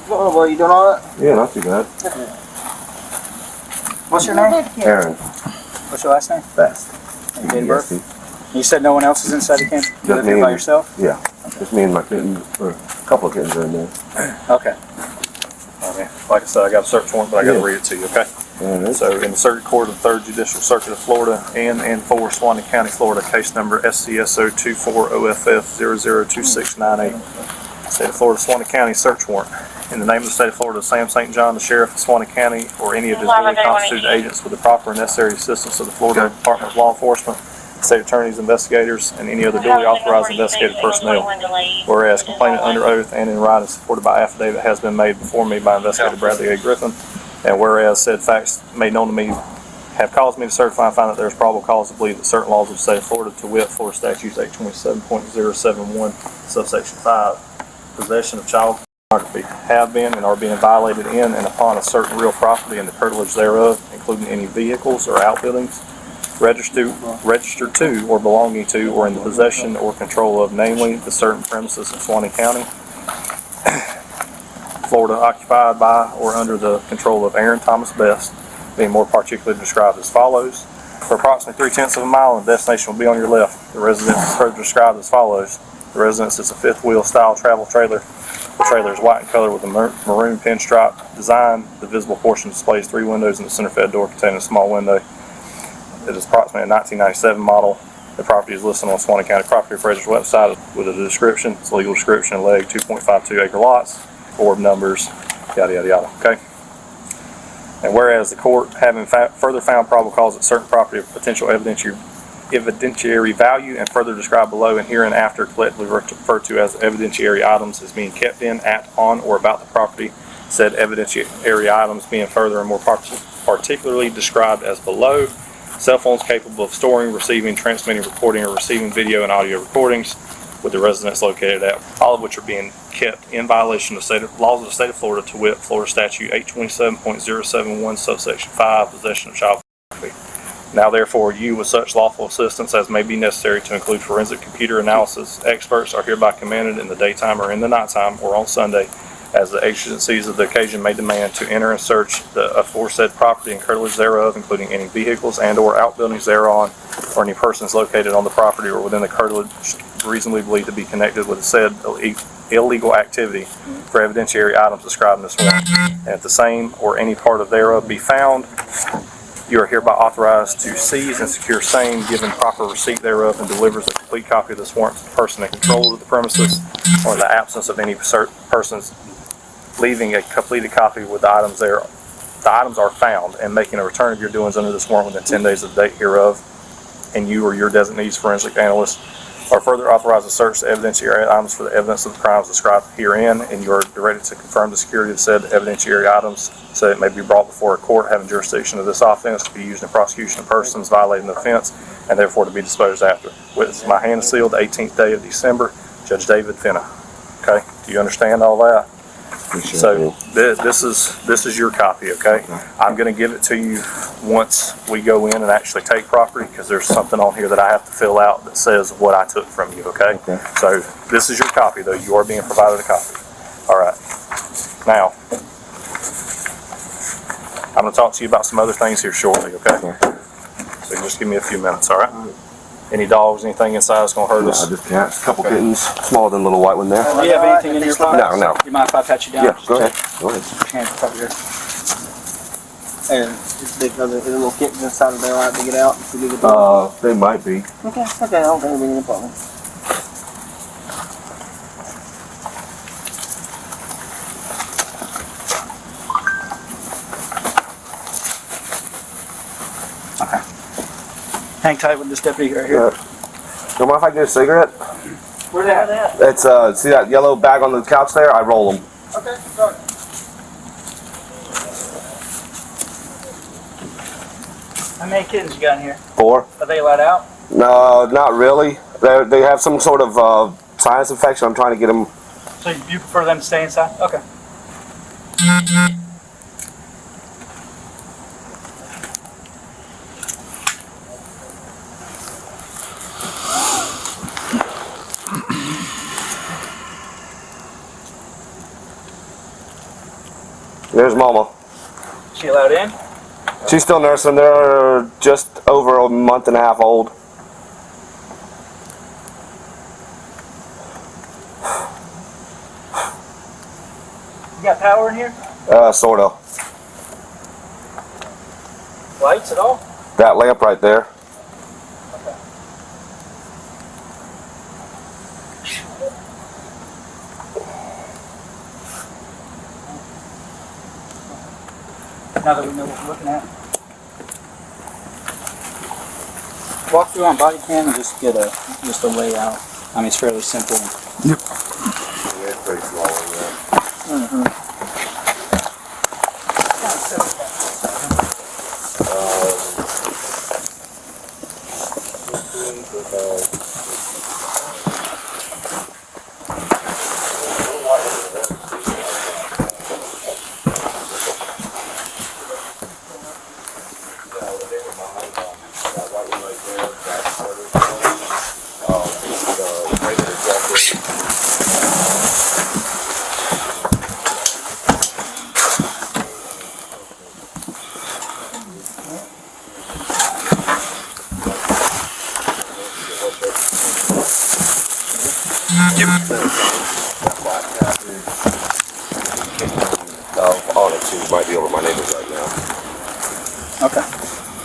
Florida boy, you doing all right? Yeah, not too bad. What's your name? Aaron. What's your last name? Best. Date of birth? You said no one else is inside the camp? You live here by yourself? Yeah. Okay. Just me and my kitten, or a couple of kittens are in there. Okay. Okay. Like I said, I got a search warrant, but I got to read it to you, okay? Right. So, in the Circuit Court of the 3rd Judicial Circuit of Florida and for Suwannee County, Florida, case number SCSO 24OFF002698. State of Florida, Suwannee County search warrant. In the name of the State of Florida, Sam St. John, the Sheriff of Suwannee County, or any of his duly constituted agents with the proper and necessary assistance of the Florida Department of Law Enforcement, State Attorneys, investigators, and any other duly authorized investigative personnel. Whereas complainant under oath and in writing supported by affidavit has been made before me by Investigator Bradley A. Griffin, and whereas said facts made known to me have caused me to certify and find that there is probable cause to believe that certain laws of the State of Florida, to wit, Florida Statutes 827.071, subsection 5, possession of child pornography, have been and are being violated in and upon a certain real property and the curtilage thereof, including any vehicles or outbuildings registered to or belonging to or in the possession or control of, namely, the certain premises of Suwannee County, Florida, occupied by or under the control of Aaron Thomas Best, being more particularly described as follows. For approximately 3/10 of a mile, and the destination will be on your left. The residence is further described as follows. The residence is a fifth wheel style travel trailer. The trailer is white in color with a maroon pinstripe design. The visible portion displays 3 windows and a center fed door containing a small window. It is approximately a 1997 model. The property is listed on Suwannee County Property Appraiser's website with a description. It's a legal description, leg 2.52 acre lots, orb numbers, yada yada yada. Okay. And whereas the court, having further found probable cause that certain property of potential evidentiary value and further described below and hereinafter collectively referred to as evidentiary items is being kept in, at, on, or about the property, said evidentiary items being further and more particularly described as below: cell phones capable of storing, receiving, transmitting, recording, or receiving video and audio recordings with the residence located at, all of which are being kept in violation of laws of the State of Florida, to wit, Florida Statute 827.071, subsection 5, possession of child pornography. Now, therefore, you, with such lawful assistance as may be necessary to include forensic computer analysis experts, are hereby commanded in the daytime or in the nighttime or on Sunday, as the exigencies of the occasion may demand, to enter and search the aforesaid property and curtilage thereof, including any vehicles and or outbuildings thereon, or any persons located on the property or within the curtilage reasonably believed to be connected with the said illegal activity, for evidentiary items described in this warrant. And if the same or any part of thereof be found, you are hereby authorized to seize and secure same, given proper receipt thereof, and delivers a complete copy of this warrant to the person in control of the premises, or in the absence of any persons, leaving a completed copy with the items there. The items are found, and making a return of your doings under this warrant within 10 days of the date hereof, and you or your designees forensic analyst are further authorized to search the evidentiary items for the evidence of the crimes described herein, and you are directed to confirm the security of said evidentiary items, so it may be brought before a court having jurisdiction of this offense to be used in prosecution of persons violating the offense, and therefore to be disposed after. With my hand sealed, the 18th day of December, Judge David Finna. Okay, do you understand all that? So this is your copy, okay? I'm going to give it to you once we go in and actually take property, because there's something on here that I have to fill out that says what I took from you, okay? So this is your copy, though. You are being provided a copy. All right. Now, I'm going to talk to you about some other things here shortly, okay? So just give me a few minutes, all right? Any dogs, anything inside that's going to hurt us? Just cats, a couple kittens, smaller than the little white one there. Do you have anything in your pocket? No. You mind if I pat you down? Yeah, go ahead. Go ahead. Hands up here. And the little kittens inside of there, all right to get out? If we do the They might be. Okay, I don't think it'll be any problem. Okay. Hang tight with this deputy right here. Don't mind if I get a cigarette? Where's that? It's see that yellow bag on the couch there? I roll them. Okay, sorry. How many kittens you got in here? 4. Are they let out? No, not really. They have some sort of sinus infection. I'm trying to get them. So you prefer them to stay inside? Okay. There's Mama. She allowed in? She's still nursing. They're just over a month and a half old. You got power in here? Sort of. Lights at all? That lamp right there. Now that we know what we're looking at. Walk through on body cam and just get a layout. I mean, it's fairly simple. Yeah, it's pretty small. Yeah. Onyx, who might be over my neighbors right now. Okay.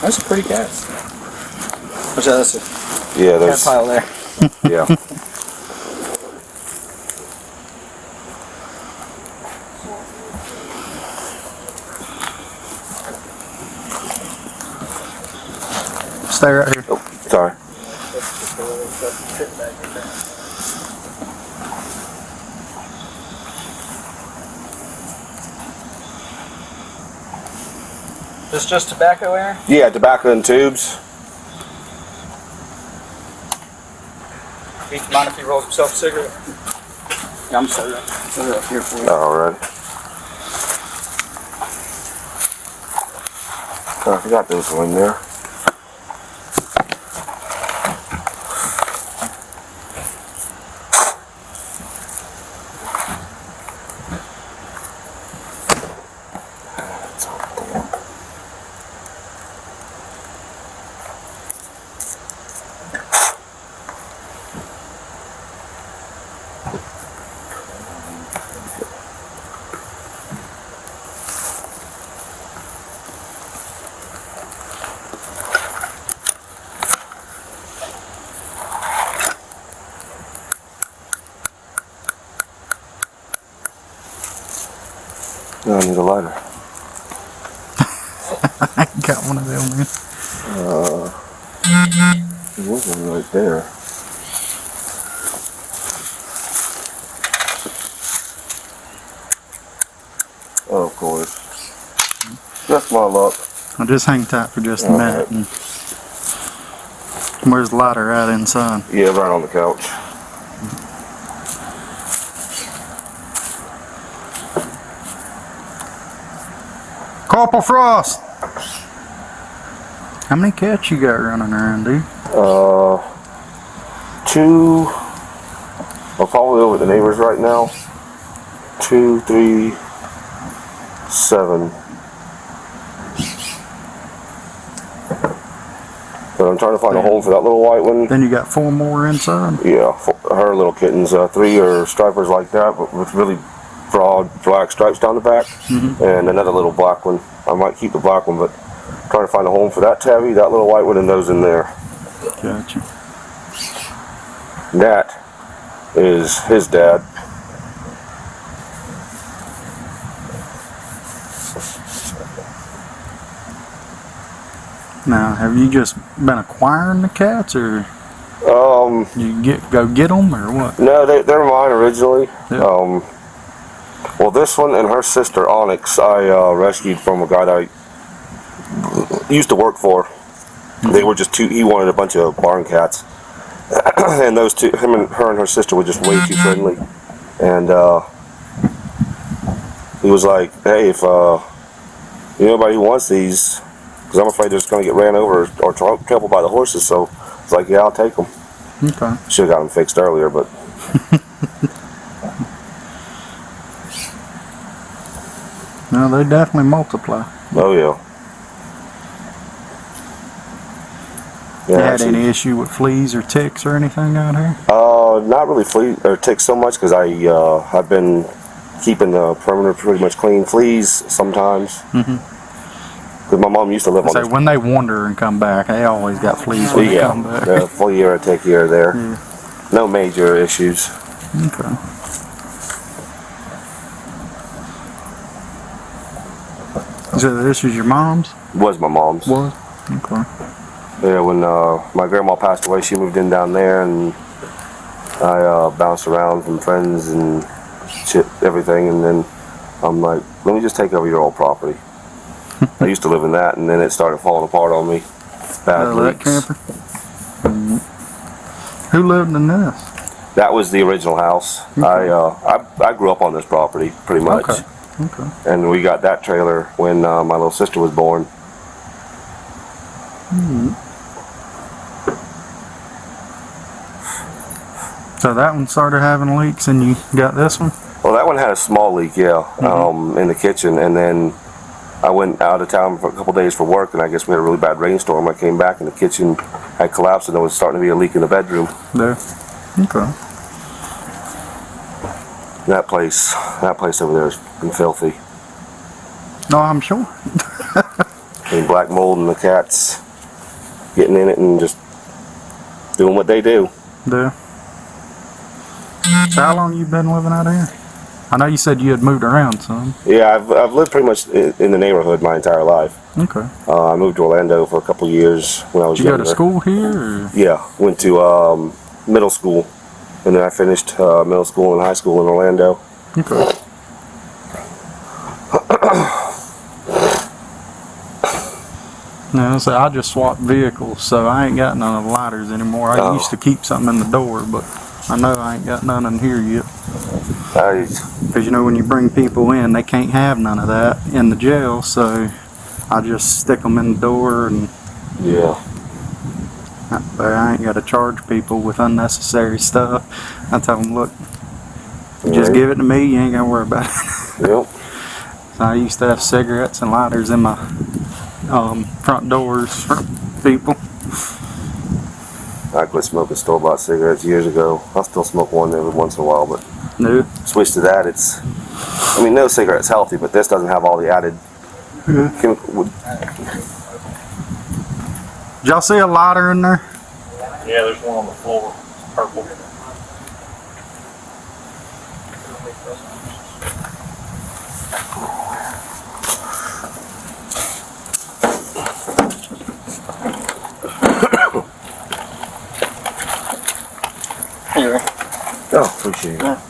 That's a pretty cat. What's that? That's a Yeah, cat there's. pile there. Yeah. Stay right here. Oh, sorry. This just tobacco air? Yeah, tobacco and tubes. Heath, mind if he rolls himself a cigarette? Yeah, I'm sorry. Put it up here for you. Alright. Oh, I forgot there was one there. No, I need a lighter. I got one of them, man. There was one right there. Oh, of course. Just my luck. I'll just hang tight for just a All minute. right. And where's the lighter? Right inside. Yeah, right on the couch. Corporal Frost! How many cats you got running around, dude? Two. Well, probably over the neighbors right now. 2, 3, 7. But I'm trying to find a home for that little white one. Then you got 4 more inside? Yeah, her little kittens. 3 are stripers like that, but with really broad black stripes down the back. And another little black one. I might keep the black one, but I'm trying to find a home for that tabby, that little white one, and those in there. Gotcha. That is his dad. Now, have you just been acquiring the cats, or you go get them, or what? No, they're mine originally. Yeah. Well, this one and her sister Onyx, I rescued from a guy that I used to work for. They were just he wanted a bunch of barn cats, and those two, her and her sister, were just way too friendly. And he was like, "Hey, if anybody who wants these, because I'm afraid they're just going to get ran over or trampled by the horses." So it's like, "Yeah, I'll take them." Okay. Should have got them fixed earlier, but. No, they definitely multiply. Oh yeah. You Yeah, had actually, any issue with fleas or ticks or anything out here? not really flea or ticks so much because I've been keeping the perimeter pretty much clean. Fleas sometimes. Because my mom used to live on So this. when they wander and come back, they always got fleas when they come back. Yeah, flea or a tick here or there. Yeah. No major issues. Okay. So this was your mom's? Was my mom's. Was? Okay. Yeah, when my grandma passed away, she moved in down there, and I bounced around from friends and shit, everything, and then I'm like, let me just take over your old property. I used to live in that, and then it started falling apart on me. Bad That leaks. camper? Who lived in this? That was the original house. I grew up on this property pretty much. Okay. Okay. And we got that trailer when my little sister was born. So that one started having leaks and you got this one? Well, that one had a small leak, yeah, in the kitchen, and then I went out of town for a couple days for work, and I guess we had a really bad rainstorm. I came back and the kitchen had collapsed, and there was starting to be a leak in the bedroom. There. Okay. That place over there has been filthy. No, I'm sure. And black mold and the cats getting in it and just doing what they do. There. So how long you been living out here? I know you said you had moved around some. Yeah, I've lived pretty much in the neighborhood my entire life. Okay. I moved to Orlando for a couple years when I was Did you younger. go to school here? Or? Yeah, went to middle school, and then I finished middle school and high school in Orlando. Okay. No, so I just swapped vehicles, so I ain't got none of the lighters anymore. I used to keep something in the door, but I know I ain't got none in here yet. Because you know, when you bring people in, they can't have none of that in the jail, so I just stick them in the door, and Yeah. I ain't got to charge people with unnecessary stuff. I tell them, look, just give it to me, you ain't got to worry about it. Yep. So I used to have cigarettes and lighters in my front doors for people. I quit smoking store-bought cigarettes years ago. I still smoke one every once in a while, but No. switch to that. I mean, no cigarette's healthy, but this doesn't have all the added chemical. Did y'all see a lighter in there? Yeah, there's one on the floor. It's purple. Here. Oh, appreciate it. Yeah.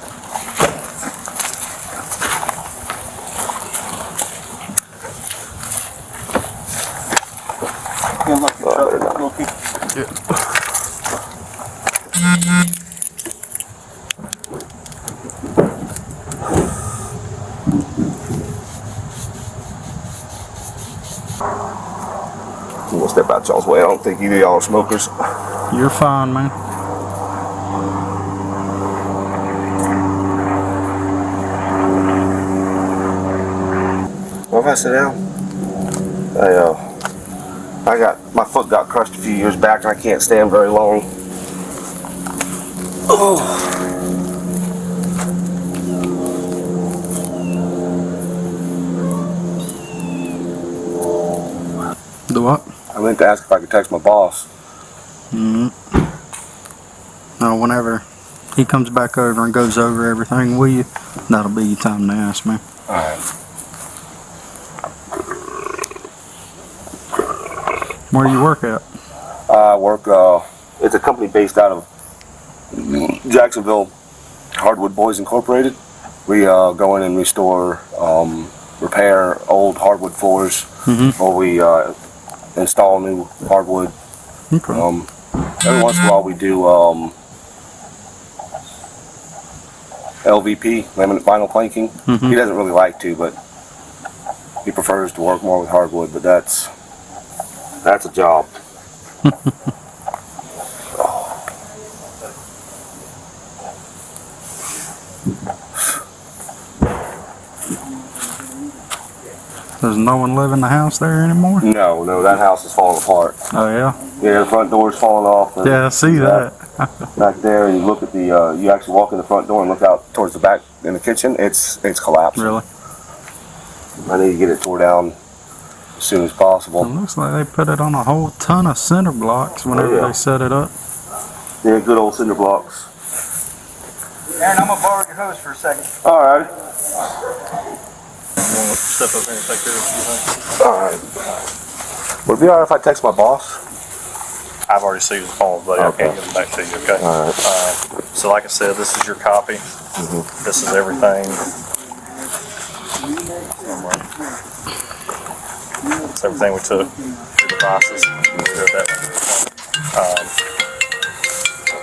You look your truck, Loki. I'm gonna step out y'all's way. I don't think either of y'all are smokers. You're fine, man. Well, if I sit down, my foot got crushed a few years back, and I can't stand very long. Oh. The what? I meant to ask if I could text my boss. No, whenever he comes back over and goes over everything with you, that'll be your time to ask me. All right. Where do you work at? I work. It's a company based out of Jacksonville, Hardwood Boys Incorporated. We go in and restore, repair old hardwood floors, or we install new hardwood. Okay. Every once in a while we do LVP, laminate vinyl planking. He doesn't really like to, but he prefers to work more with hardwood. But that's a job. Does no one live in the house there anymore? No, that house is falling apart. Oh yeah? Yeah, the front door's falling off. Yeah, I see that. Back there, and you look at the, you actually walk in the front door and look out towards the back in the kitchen, it's collapsed. Really? I need to get it tore down as soon as possible. It looks like they put it on a whole ton of cinder blocks whenever they set it up. Yeah, good old cinder blocks. Aaron, I'm gonna borrow your hose for a second. Alright. Step up here and take care of it. Alright. Would it be alright if I text my boss? I've already received the phone, but I can't get them back to you, okay? Alright. So like I said, this is your copy. This is everything. It's everything we took. Your devices.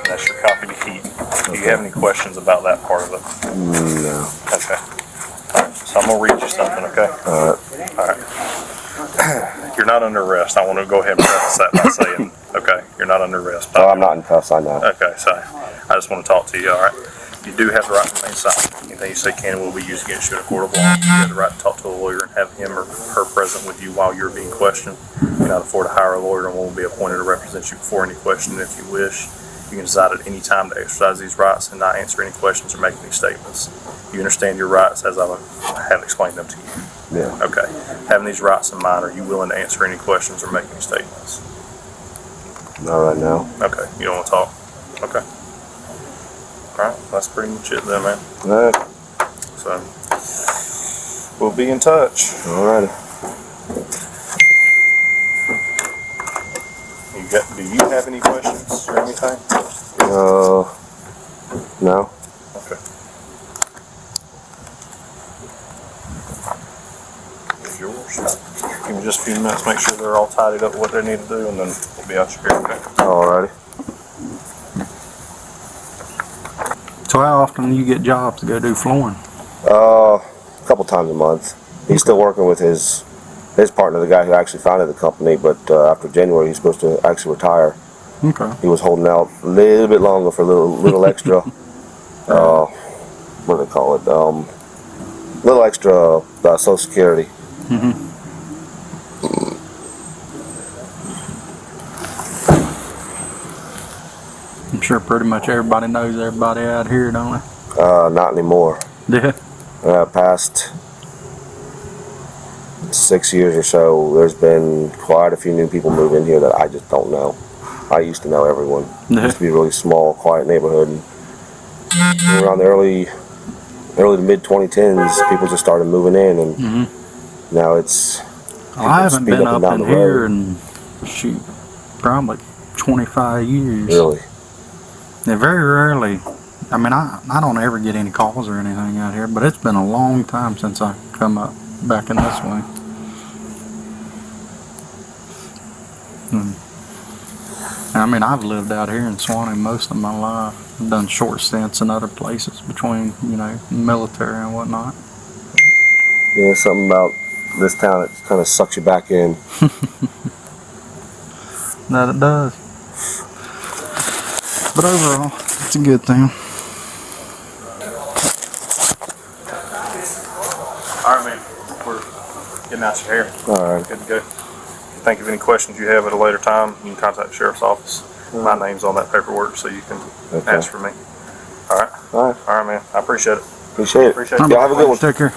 That's your copy to keep. Do you have any questions about that part of it? No. Okay. Alright, so I'm going to read you something, okay? Alright. You're not under arrest. I want to go ahead and preface that by saying, okay, you're not under arrest. Oh, I'm not in cuffs, I know. Okay, so I just want to talk to you, alright? You do have the right to remain silent. Anything you say can and will be used against you in a court of law. You have the right to talk to a lawyer and have him or her present with you while you're being questioned. You cannot afford to hire a lawyer and one will be appointed to represent you before any question if you wish. You can decide at any time to exercise these rights and not answer any questions or make any statements. You understand your rights as I have explained them to you. Yeah. Okay. Having these rights in mind, are you willing to answer any questions or make any statements? Not right now. Okay. You don't want to talk? Okay. Alright, that's pretty much it then, man. Alright. So, we'll be in touch. Alrighty. Do you have any questions or anything? No. Okay. It's yours. Give me just a few minutes, make sure they're all tidied up what they need to do, and then we'll be out your here, okay? Alrighty. So how often do you get jobs to go do flooring? A couple times a month. He's still working with his partner, the guy who actually founded the company, but after January he's supposed to actually retire. Okay. He was holding out a little bit longer for a little extra, what do they call it? Little extra Social Security. I'm sure pretty much everybody knows everybody out here, don't they? Not anymore. Yeah. Past 6 years or so, there's been quite a few new people move in here that I just don't know. I used to know everyone. It used to be a really small, quiet neighborhood. And around the early to mid 2010s, people just started moving in, and now it's. Well, I haven't been up in here in shoot, probably 25 years. Really? Yeah, very rarely. I mean, I don't ever get any calls or anything out here, but it's been a long time since I come up back in this way. I mean, I've lived out here in Suwannee most of my life. I've done short stints in other places between, military and whatnot. Yeah, something about this town that kind of sucks you back in. That it does. But overall, it's a good thing. Alright, man. We're getting out your hair. Alright. Good to go. Think of any questions you have at a later time, you can contact the sheriff's office. My name's on that paperwork, so you can ask for me. Alright? Alright. Alright, man. I appreciate it. Appreciate it. Appreciate it. Y'all have a good one. Take care.